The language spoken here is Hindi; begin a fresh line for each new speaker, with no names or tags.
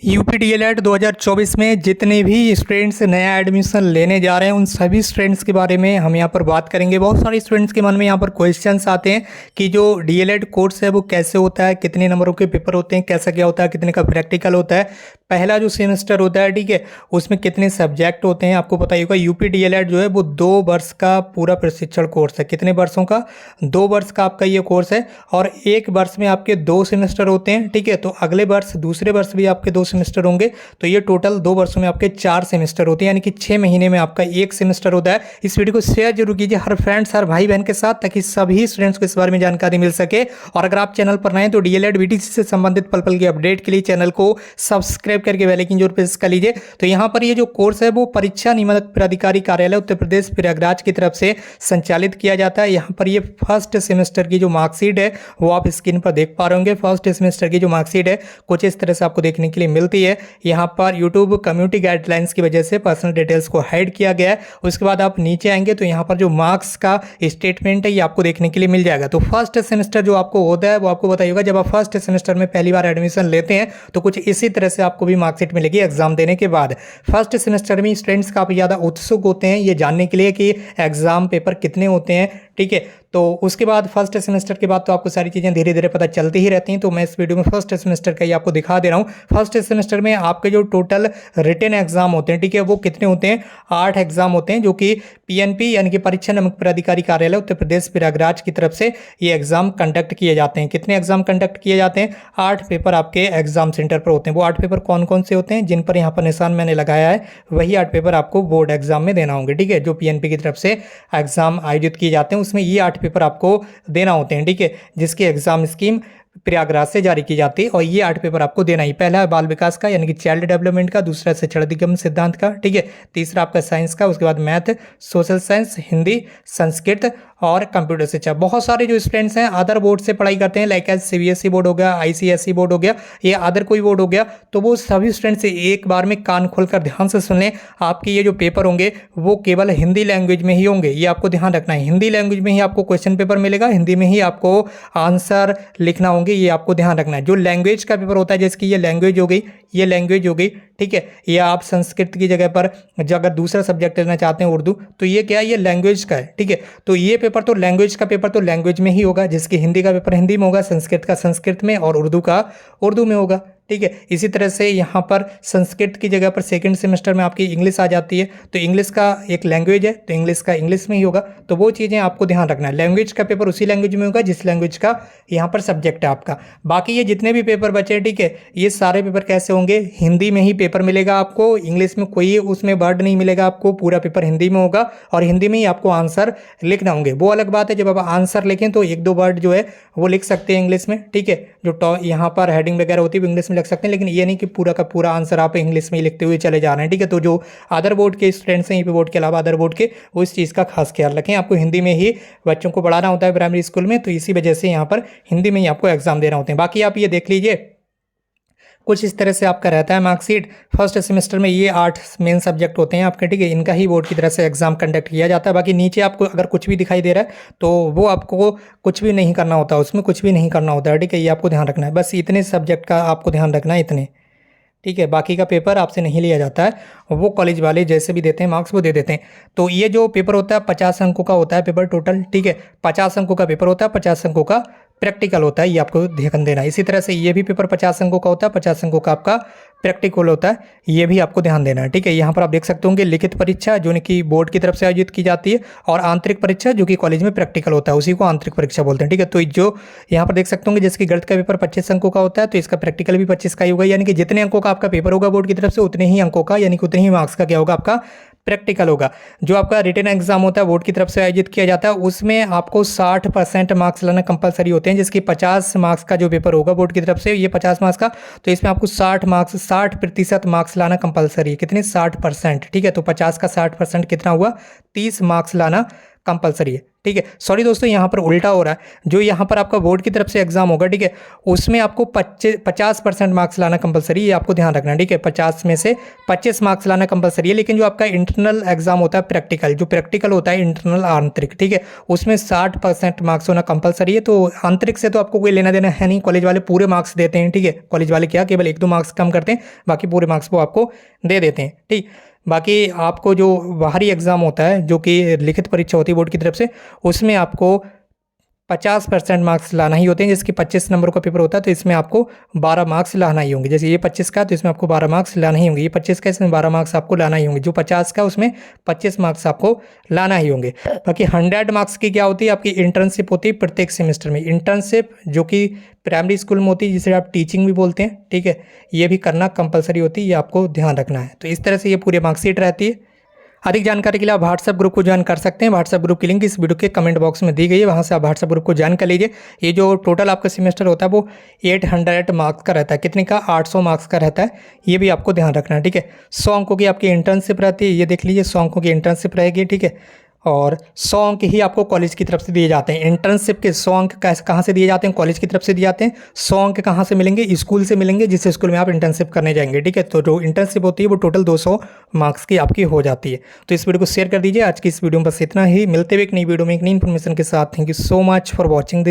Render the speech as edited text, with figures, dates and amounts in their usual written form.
यूपी डीएलएड 2024 में जितने भी स्टूडेंट्स नया एडमिशन लेने जा रहे हैं उन सभी स्टूडेंट्स के बारे में हम यहाँ पर बात करेंगे। बहुत सारे स्टूडेंट्स के मन में यहाँ पर क्वेश्चंस आते हैं कि जो डीएलएड कोर्स है वो कैसे होता है, कितने नंबरों के पेपर होते हैं, कैसा क्या होता है, कितने का प्रैक्टिकल होता है, पहला जो सेमेस्टर होता है, ठीक है, उसमें कितने सब्जेक्ट होते हैं। आपको पता ही होगा यूपी डीएलएड जो है वो 2 वर्ष का पूरा प्रशिक्षण कोर्स है। कितने वर्षों का? 2 वर्ष का आपका ये कोर्स है और 1 वर्ष में आपके 2 सेमेस्टर होते हैं, ठीक है। तो अगले वर्ष दूसरे वर्ष भी आपके 2 सेमेस्टर होंगे, तो ये टोटल 2 वर्षों में आपके 4 सेमेस्टर होते हैं, यानी कि 6 महीने में आपका 1 सेमेस्टर होता है। इस वीडियो को शेयर जरूर कीजिए हर फ्रेंड्स, हर भाई बहन के साथ, ताकि सभी स्टूडेंट्स को इस बारे में जानकारी मिल सके। और अगर आप चैनल पर नए हैं तो डीएलएड बीटीसी से संबंधित पल पल की अपडेट के लिए चैनल को सब्सक्राइब करके बेल आइकन जरूर प्रेस कर लीजिए। तो यहाँ पर ये जो कोर्स है वो परीक्षा नियामक प्राधिकारी कार्यालय उत्तर प्रदेश प्रयागराज की तरफ से संचालित किया जाता है। यहाँ पर ये फर्स्ट सेमेस्टर की जो मार्कशीट है वो आप स्क्रीन पर देख पा रहे होंगे। फर्स्ट सेमेस्टर की जो मार्कशीट है कुछ इस तरह से आपको देखने के लिए मिलती है। यहाँ पर यूट्यूब कम्युनिटी गाइडलाइंस की वजह से पर्सनल डिटेल्स को हाइड किया गया है। उसके बाद आप नीचे आएंगे तो यहाँ पर जो मार्क्स का स्टेटमेंट है ये आपको देखने के लिए मिल जाएगा। तो फर्स्ट सेमेस्टर जो आपको होता है वो आपको बताइएगा, जब आप फर्स्ट सेमेस्टर में पहली बार एडमिशन लेते हैं तो कुछ इसी तरह से आपको भी मार्कशीट मिलेगी एग्जाम देने के बाद। फर्स्ट सेमेस्टर में स्टूडेंट्स काफ़ी ज़्यादा उत्सुक होते हैं ये जानने के लिए कि एग्जाम पेपर कितने होते हैं, ठीक है। तो उसके बाद फर्स्ट सेमेस्टर के बाद तो आपको सारी चीज़ें धीरे धीरे पता चलती ही रहती हैं। तो मैं इस वीडियो में फर्स्ट सेमेस्टर का ही आपको दिखा दे रहा हूँ। फर्स्ट सेमेस्टर में आपके जो टोटल रिटन एग्जाम होते हैं, ठीक है, वो कितने होते हैं? 8 एग्जाम होते हैं, जो कि पीएनपी यानी कि परीक्षा नियामक प्राधिकारी कार्यालय उत्तर प्रदेश प्रयागराज की तरफ से ये एग्जाम कंडक्ट किए जाते हैं। कितने एग्जाम कंडक्ट किए जाते हैं? 8 पेपर आपके एग्जाम सेंटर पर होते हैं। वो 8 पेपर कौन कौन से होते हैं? जिन पर यहाँ पर निशान मैंने लगाया है वही 8 पेपर आपको बोर्ड एग्जाम में देना होंगे, ठीक है। जो पीएनपी की तरफ से एग्जाम आयोजित किए जाते हैं उसमें ये 8 पेपर आपको देना होते हैं, ठीक है, जिसकी एग्जाम स्कीम प्रयागराज से जारी की जाती है। और ये 8 पेपर आपको देना ही। पहला है बाल विकास का यानी कि चाइल्ड डेवलपमेंट का, दूसरा शिक्षण अधिगम सिद्धांत का, ठीक है, तीसरा आपका साइंस का, उसके बाद math, social science, Hindi, Sanskrit और कंप्यूटर शिक्षा। बहुत सारे जो स्टूडेंट्स हैं अदर बोर्ड से पढ़ाई करते हैं, लाइक एज सीबीएसई बोर्ड हो गया, आईसीएसई बोर्ड हो गया, ये अदर कोई बोर्ड हो गया, तो वो सभी स्टूडेंट्स एक बार में कान खोलकर ध्यान से सुन लें। आपके ये जो पेपर होंगे वो केवल हिंदी लैंग्वेज में ही होंगे, ये आपको ध्यान रखना है। हिंदी लैंग्वेज में ही आपको क्वेश्चन पेपर मिलेगा, हिंदी में ही आपको आंसर लिखना होंगे, ये आपको ध्यान रखना है। जो लैंग्वेज का पेपर होता है, जैसे कि ये लैंग्वेज हो गई, ये लैंग्वेज हो गई, ठीक है, या आप संस्कृत की जगह पर जो अगर दूसरा सब्जेक्ट लेना चाहते हैं उर्दू, तो ये क्या है? ये लैंग्वेज का है, ठीक है। तो ये पेपर तो लैंग्वेज का पेपर तो लैंग्वेज में ही होगा, जिसकी हिंदी का पेपर हिंदी में होगा, संस्कृत का संस्कृत में और उर्दू का उर्दू में होगा, ठीक है। इसी तरह से यहाँ पर संस्कृत की जगह पर सेकंड सेमेस्टर में आपकी इंग्लिश आ जाती है, तो इंग्लिश का एक लैंग्वेज है तो इंग्लिश का इंग्लिश में ही होगा। तो वो चीज़ें आपको ध्यान रखना है। लैंग्वेज का पेपर उसी लैंग्वेज में होगा जिस लैंग्वेज का यहाँ पर सब्जेक्ट है आपका। बाकी ये जितने भी पेपर बचे, ठीक है, ये सारे पेपर कैसे होंगे? हिंदी में ही पेपर मिलेगा आपको, इंग्लिश में कोई उसमें वर्ड नहीं मिलेगा आपको, पूरा पेपर हिंदी में होगा और हिंदी में ही आपको आंसर लिखना होंगे। वो अलग बात है जब आप आंसर लिखें तो 1-2 वर्ड जो है वो लिख सकते हैं इंग्लिश में, ठीक है, जो यहाँ पर हेडिंग वगैरह होती है वो इंग्लिश में लिख सकते हैं, लेकिन ये नहीं कि पूरा का पूरा आंसर आप इंग्लिश में ही लिखते हुए चले जा रहे हैं, ठीक है। तो जो अदर बोर्ड के स्टूडेंट्स हैं, यूपी बोर्ड के अलावा अदर बोर्ड के, वो इस चीज़ का खास ख्याल रखें। आपको हिंदी में ही बच्चों को पढ़ाना होता है प्राइमरी स्कूल में, तो इसी वजह से यहाँ पर हिंदी में ही आपको एग्जाम देना होते हैं। बाकी आप ये देख लीजिए, कुछ इस तरह से आपका रहता है मार्कशीट। फर्स्ट सेमेस्टर में ये 8 मेन सब्जेक्ट होते हैं आपके, ठीक है, इनका ही बोर्ड की तरफ से एग्जाम कंडक्ट किया जाता है। बाकी नीचे आपको अगर कुछ भी दिखाई दे रहा है तो वो आपको कुछ भी नहीं करना होता, उसमें कुछ भी नहीं करना होता है, ठीक है, ये आपको ध्यान रखना है। बस इतने सब्जेक्ट का आपको ध्यान रखना है, इतने, ठीक है। बाकी का पेपर आपसे नहीं लिया जाता है, वो कॉलेज वाले जैसे भी देते हैं मार्क्स वो दे देते हैं। तो ये जो पेपर होता है 50 अंकों का होता है पेपर टोटल, ठीक है, 50 अंकों का पेपर होता है, 50 अंकों का प्रैक्टिकल होता है, ये आपको ध्यान देना है। इसी तरह से ये भी पेपर 50 अंकों का होता है, 50 अंकों का आपका प्रैक्टिकल होता है, ये भी आपको ध्यान देना है, ठीक है। यहाँ पर आप देख सकते होंगे लिखित परीक्षा जो कि बोर्ड की तरफ से आयोजित की जाती है, और आंतरिक परीक्षा जो कि कॉलेज में प्रैक्टिकल होता है, उसी को आंतरिक परीक्षा बोलते हैं, ठीक है। तो जो यहाँ पर देख सकते होंगे जिसकी गणित का पेपर 25 अंकों का होता है, तो इसका प्रैक्टिकल भी 25 का ही होगा, यानी कि जितने अंकों का आपका पेपर होगा बोर्ड की तरफ से उतने ही अंकों का, यानी कि उतने ही मार्क्स का क्या होगा? आपका प्रैक्टिकल होगा। जो आपका रिटन एग्जाम होता है बोर्ड की तरफ से आयोजित किया जाता है, उसमें आपको 60% मार्क्स लाना कंपलसरी होते हैं, जिसकी 50 मार्क्स का जो पेपर होगा बोर्ड की तरफ से, ये 50 मार्क्स का, तो इसमें आपको 60% मार्क्स लाना कंपलसरी है। कितने? 60%, ठीक है। तो 50 का 60% कितना हुआ? 30 मार्क्स लाना कंपलसरी है। ठीक है। सॉरी दोस्तों, यहाँ पर उल्टा हो रहा है। जो यहाँ पर आपका बोर्ड की तरफ से एग्जाम होगा, ठीक है, उसमें आपको 50% मार्क्स लाना कंपलसरी है, ये आपको ध्यान रखना है, ठीक है। 50 में से 25 मार्क्स लाना कंपलसरी है। लेकिन जो आपका इंटरनल एग्जाम होता है प्रैक्टिकल, जो प्रैक्टिकल होता है इंटरनल आंतरिक, ठीक है, उसमें 60% मार्क्स होना कंपलसरी है। तो आंतरिक से तो आपको कोई लेना देना है नहीं, कॉलेज वाले पूरे मार्क्स देते हैं, ठीक है। कॉलेज वाले क्या केवल 1-2 मार्क्स कम करते हैं, बाकी पूरे मार्क्स वो आपको दे देते हैं, ठीक। बाकी आपको जो बाहरी एग्ज़ाम होता है, जो कि लिखित परीक्षा होती है बोर्ड की तरफ से, उसमें आपको 50% मार्क्स लाना ही होते हैं। जैसे कि 25 नंबर का पेपर होता है तो इसमें आपको 12 मार्क्स लाना ही होंगे। जैसे ये 25 का तो इसमें आपको 12 मार्क्स लाना ही होंगे। ये 25 का, इसमें 12 मार्क्स आपको लाना ही होंगे। जो 50 का उसमें 25 मार्क्स आपको लाना ही होंगे। बाकी 100 मार्क्स की क्या होती है, आपकी इंटर्नशिप होती है प्रत्येक सेमेस्टर में। इंटर्नशिप जो कि प्राइमरी स्कूल में होती है, जिसे आप टीचिंग भी बोलते हैं, ठीक है, ये भी करना कंपलसरी होती है, ये आपको ध्यान रखना है। तो इस तरह से ये पूरी मार्कशीट रहती है। अधिक जानकारी के लिए आप व्हाट्सएप ग्रुप को ज्वाइन कर सकते हैं। व्हाट्सएप ग्रुप की लिंक इस वीडियो के कमेंट बॉक्स में दी गई है, वहाँ से आप व्हाट्सएप ग्रुप को ज्वाइन कर लीजिए। ये जो टोटल आपका सेमेस्टर होता है वो 800 मार्क्स का रहता है। कितने का? 800 मार्क्स का रहता है, ये भी आपको ध्यान रखना है, ठीक है। 100 अंकों की आपकी इंटर्नशिप रहती है, ये देख लीजिए, 100 अंकों की इंटर्नशिप रहेगी, ठीक है। और 100 अंक ही आपको कॉलेज की तरफ से दिए जाते हैं। इंटर्नशिप के 100 अंक कहाँ से दिए जाते हैं? कॉलेज की तरफ से दिए जाते हैं। 100 अंक कहाँ से मिलेंगे? स्कूल से मिलेंगे, जिस स्कूल में आप इंटर्नशिप करने जाएंगे, ठीक है। तो जो इंटर्नशिप होती है वो टोटल 200 मार्क्स की आपकी हो जाती है। तो इस वीडियो को शेयर कर दीजिए। आज की इस वीडियो में बस इतना ही। मिलते हुए एक नई वीडियो में एक नई इन्फॉर्मेशन के साथ। Thank you so much for watching.